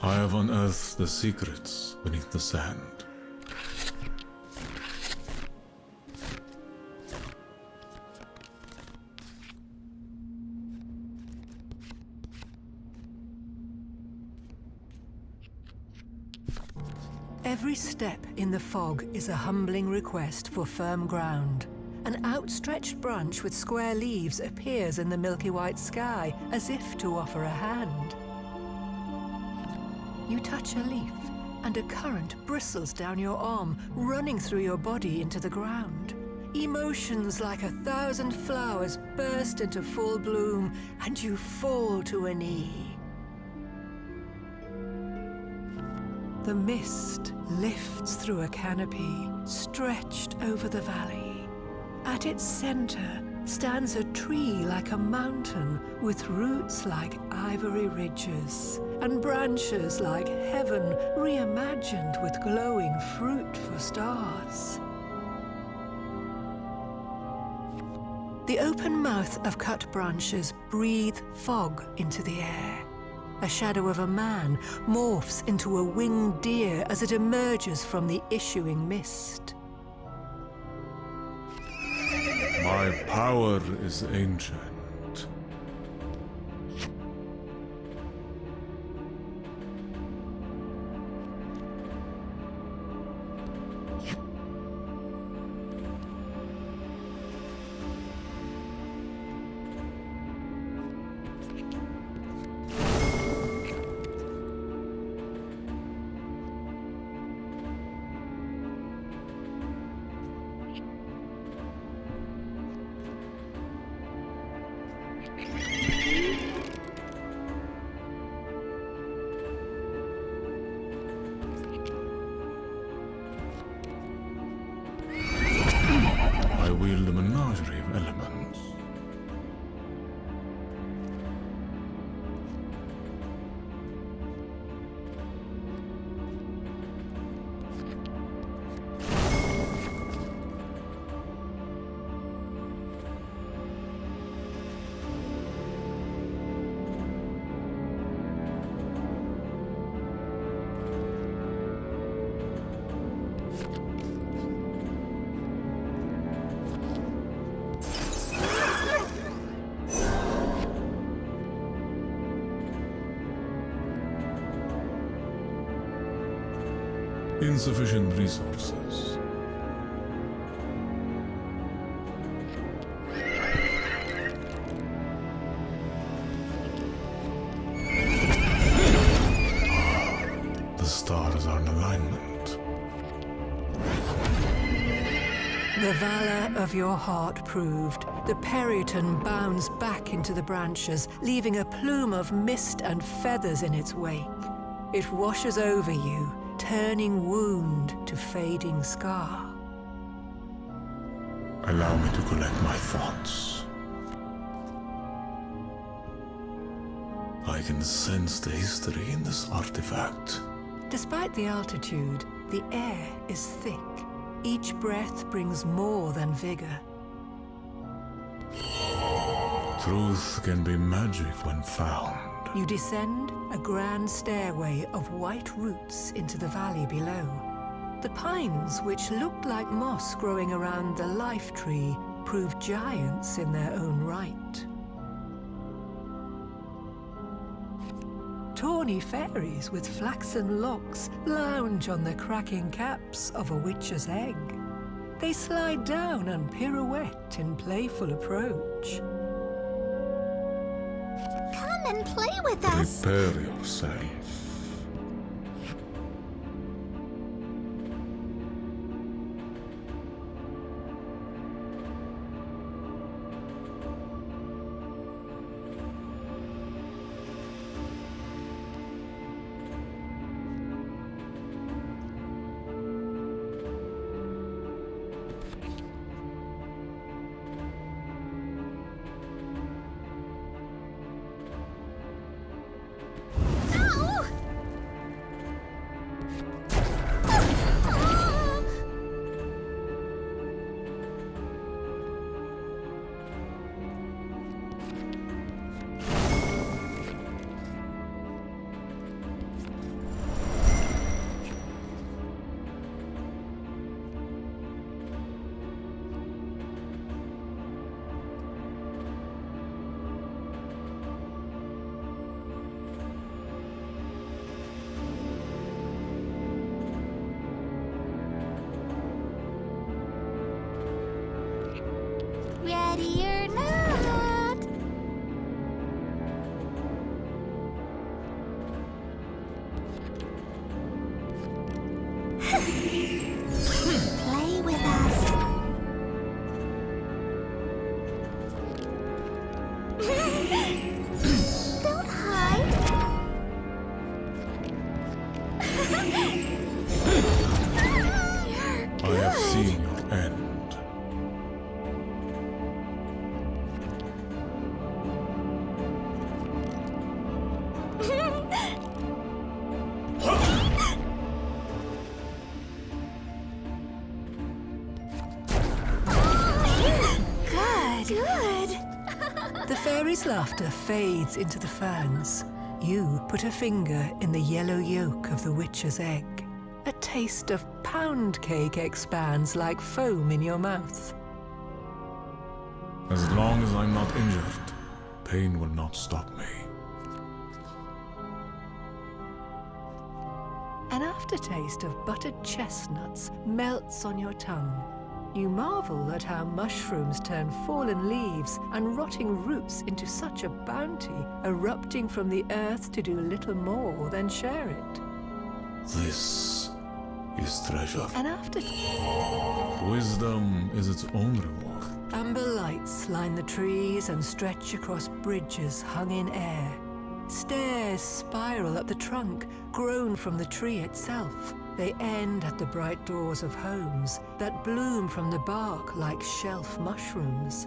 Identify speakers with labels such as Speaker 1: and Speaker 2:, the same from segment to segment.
Speaker 1: I have unearthed the secrets beneath the sand.
Speaker 2: Every step in the fog is a humbling request for firm ground. An outstretched branch with square leaves appears in the milky white sky, as if to offer a hand. You touch a leaf, and a current bristles down your arm, running through your body into the ground. Emotions like 1,000 flowers burst into full bloom, and you fall to a knee. The mist lifts through a canopy, stretched over the valley. At its center stands a tree like a mountain, with roots like ivory ridges, and branches like heaven reimagined with glowing fruit for stars. The open mouth of cut branches breathe fog into the air. A shadow of a man morphs into a winged deer as it emerges from the issuing mist.
Speaker 1: My power is ancient. I wield a menagerie of elements. Insufficient resources. The stars are in alignment.
Speaker 2: The valor of your heart proved. The Periton bounds back into the branches, leaving a plume of mist and feathers in its wake. It washes over you, turning wound to fading scar.
Speaker 1: Allow me to collect my thoughts. I can sense the history in this artifact.
Speaker 2: Despite the altitude, the air is thick. Each breath brings more than vigor.
Speaker 1: Truth can be magic when found.
Speaker 2: You descend a grand stairway of white roots into the valley below. The pines, which looked like moss growing around the life tree, prove giants in their own right. Tawny fairies with flaxen locks lounge on the cracking caps of a witch's egg. They slide down and pirouette in playful approach.
Speaker 3: Come and play with us!
Speaker 1: Prepare yourself.
Speaker 2: Mary's laughter fades into the ferns. You put a finger in the yellow yolk of the witch's egg. A taste of pound cake expands like foam in your mouth.
Speaker 1: As long as I'm not injured, pain will not stop me.
Speaker 2: An aftertaste of buttered chestnuts melts on your tongue. You marvel at how mushrooms turn fallen leaves and rotting roots into such a bounty, erupting from the earth to do little more than share it.
Speaker 1: This is treasure.
Speaker 2: And after
Speaker 1: Wisdom is its own reward.
Speaker 2: amber lights line the trees and stretch across bridges hung in air. Stairs spiral up the trunk, grown from the tree itself. They end at the bright doors of homes that bloom from the bark like shelf mushrooms.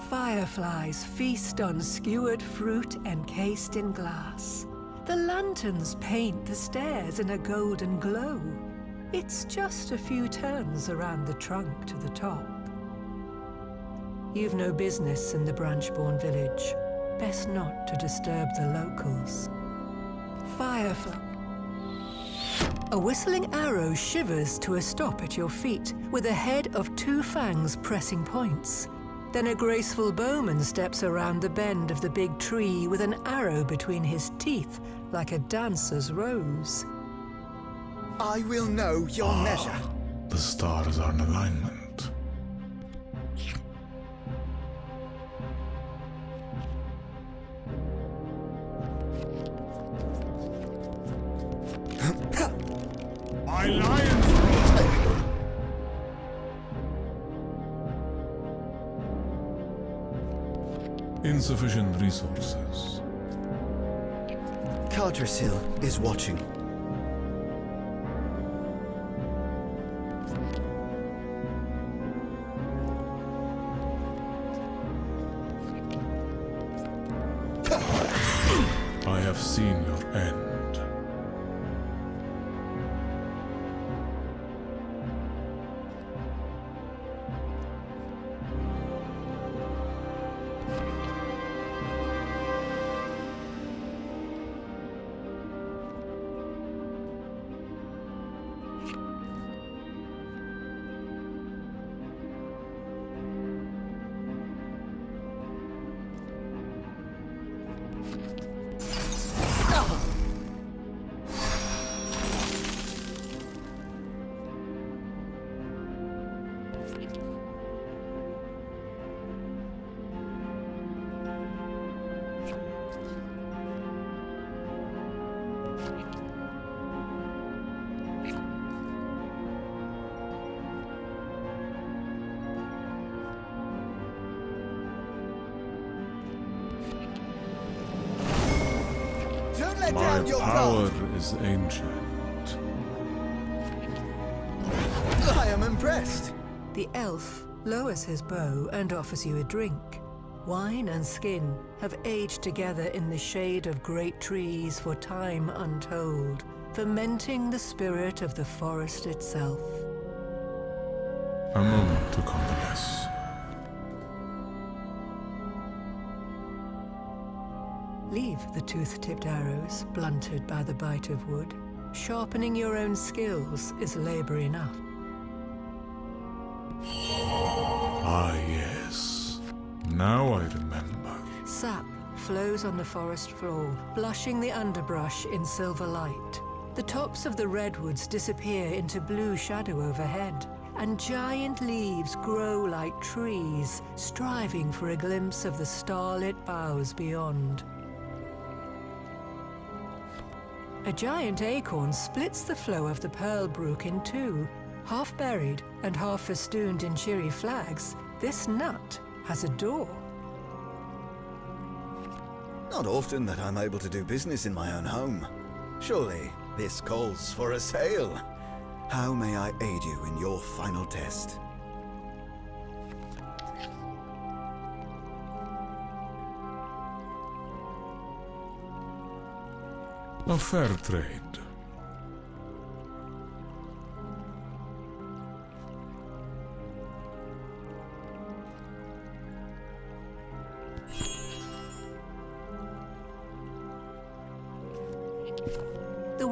Speaker 2: Fireflies feast on skewered fruit encased in glass. The lanterns paint the stairs in a golden glow. It's just a few turns around the trunk to the top. You've no business in the branch-born village. Best not to disturb the locals. Firefly. A whistling arrow shivers to a stop at your feet, with a head of 2 fangs pressing points. Then a graceful bowman steps around the bend of the big tree with an arrow between his teeth, like a dancer's rose.
Speaker 4: I will know your measure.
Speaker 1: The stars are in alignment. My lion's roar! Insufficient resources.
Speaker 4: Cardrasil is watching.
Speaker 1: I have seen your end.
Speaker 4: Don't let
Speaker 1: My
Speaker 4: down your
Speaker 1: power
Speaker 4: guard.
Speaker 1: is ancient.
Speaker 4: I am impressed.
Speaker 2: The elf lowers his bow and offers you a drink. Wine and skin have aged together in the shade of great trees for time untold, fermenting the spirit of the forest itself.
Speaker 1: A moment to convalesce.
Speaker 2: Leave the tooth-tipped arrows blunted by the bite of wood. Sharpening your own skills is labor enough.
Speaker 1: Ah, yes. Now I remember.
Speaker 2: Sap flows on the forest floor, blushing the underbrush in silver light. The tops of the redwoods disappear into blue shadow overhead, and giant leaves grow like trees, striving for a glimpse of the starlit boughs beyond. A giant acorn splits the flow of the Pearl Brook in two. Half buried and half festooned in cheery flags, this nut has a door.
Speaker 4: Not often that I'm able to do business in my own home. Surely this calls for a sale. How may I aid you in your final test?
Speaker 1: A fair trade.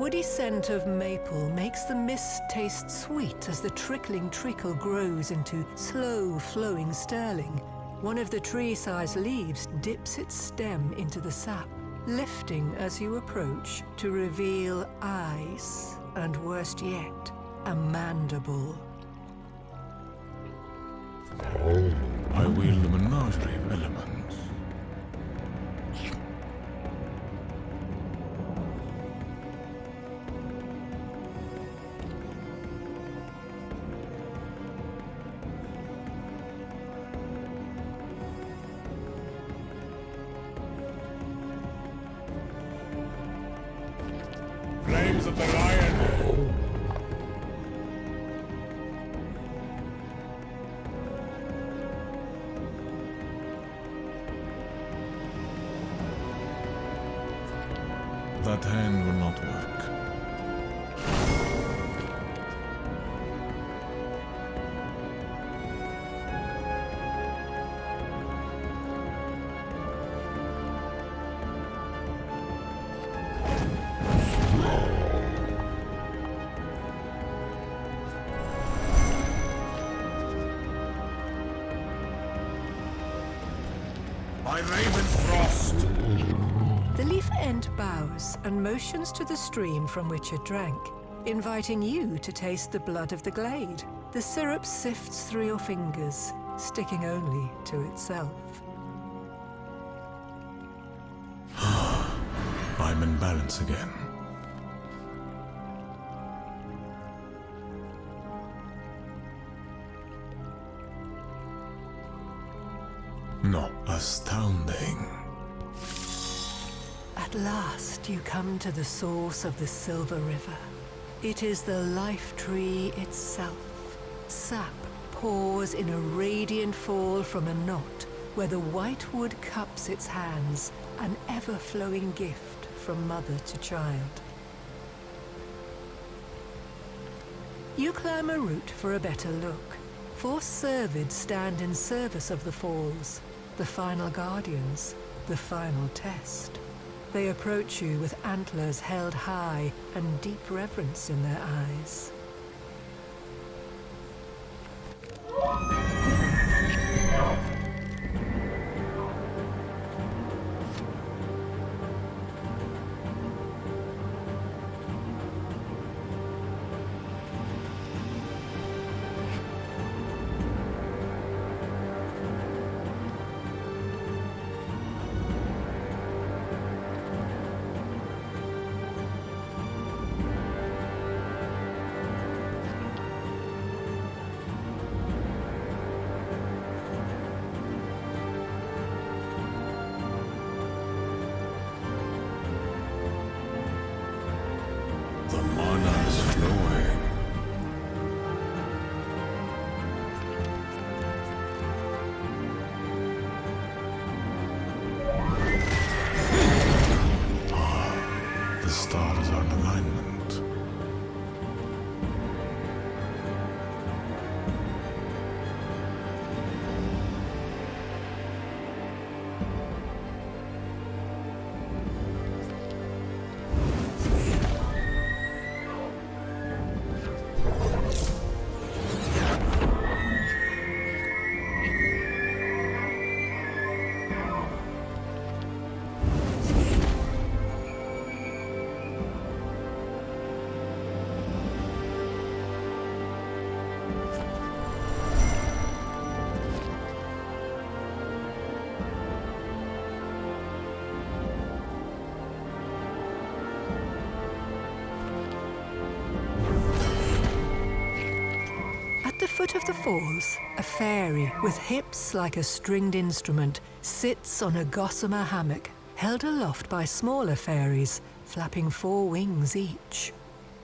Speaker 2: woody scent of maple makes the mist taste sweet as the trickling treacle grows into slow-flowing sterling. One of the tree-sized leaves dips its stem into the sap, lifting as you approach to reveal eyes, and worst yet, a mandible.
Speaker 1: I wield a menagerie of elements. Flames of the lion! That hand will not work. By Ravenfrost!
Speaker 2: The leaf end bows and motions to the stream from which it drank, inviting you to taste the blood of the glade. The syrup sifts through your fingers, sticking only to itself.
Speaker 1: I'm in balance again. No, astounding.
Speaker 2: At last you come to the source of the Silver River. It is the life tree itself. Sap pours in a radiant fall from a knot where the white wood cups its hands, an ever-flowing gift from mother to child. You climb a route for a better look. 4 cervids stand in service of the falls, the final guardians, the final test. They approach you with antlers held high and deep reverence in their eyes.
Speaker 1: The mana is flowing. The stars are in alignment.
Speaker 2: At the foot of the falls, a fairy with hips like a stringed instrument sits on a gossamer hammock, held aloft by smaller fairies, flapping 4 wings each.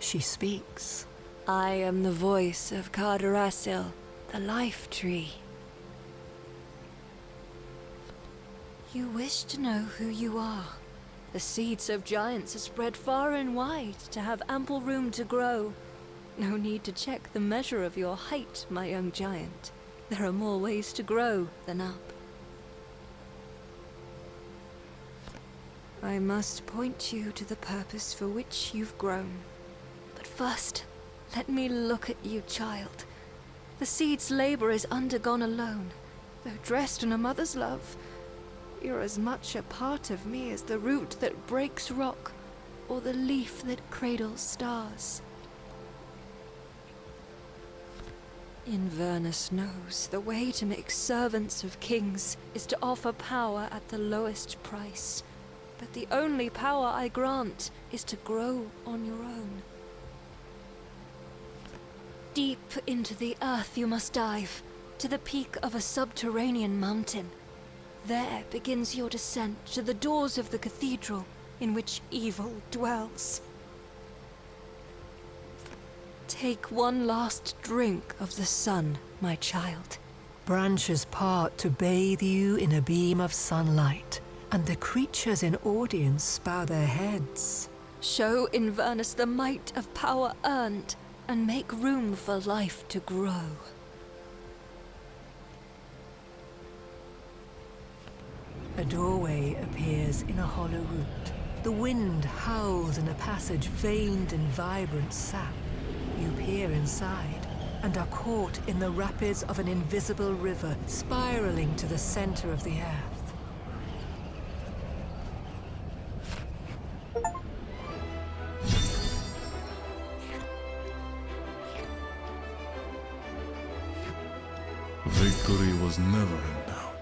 Speaker 2: She speaks.
Speaker 5: I am the voice of Cardrasil, the life tree. You wish to know who you are. The seeds of giants are spread far and wide to have ample room to grow. No need to check the measure of your height, my young giant. There are more ways to grow than up. I must point you to the purpose for which you've grown. But first, let me look at you, child. The seed's labor is undergone alone, though dressed in a mother's love. You're as much a part of me as the root that breaks rock, or the leaf that cradles stars. Inverness knows the way to make servants of kings is to offer power at the lowest price. But the only power I grant is to grow on your own. Deep into the earth you must dive, to the peak of a subterranean mountain. There begins your descent to the doors of the cathedral in which evil dwells. Take one last drink of the sun, my child.
Speaker 2: Branches part to bathe you in a beam of sunlight, and the creatures in audience bow their heads.
Speaker 5: Show Inverness the might of power earned, and make room for life to grow.
Speaker 2: A doorway appears in a hollow root. The wind howls in a passage veined in vibrant sap. You peer inside, and are caught in the rapids of an invisible river spiraling to the center of the earth.
Speaker 1: Victory was never in doubt.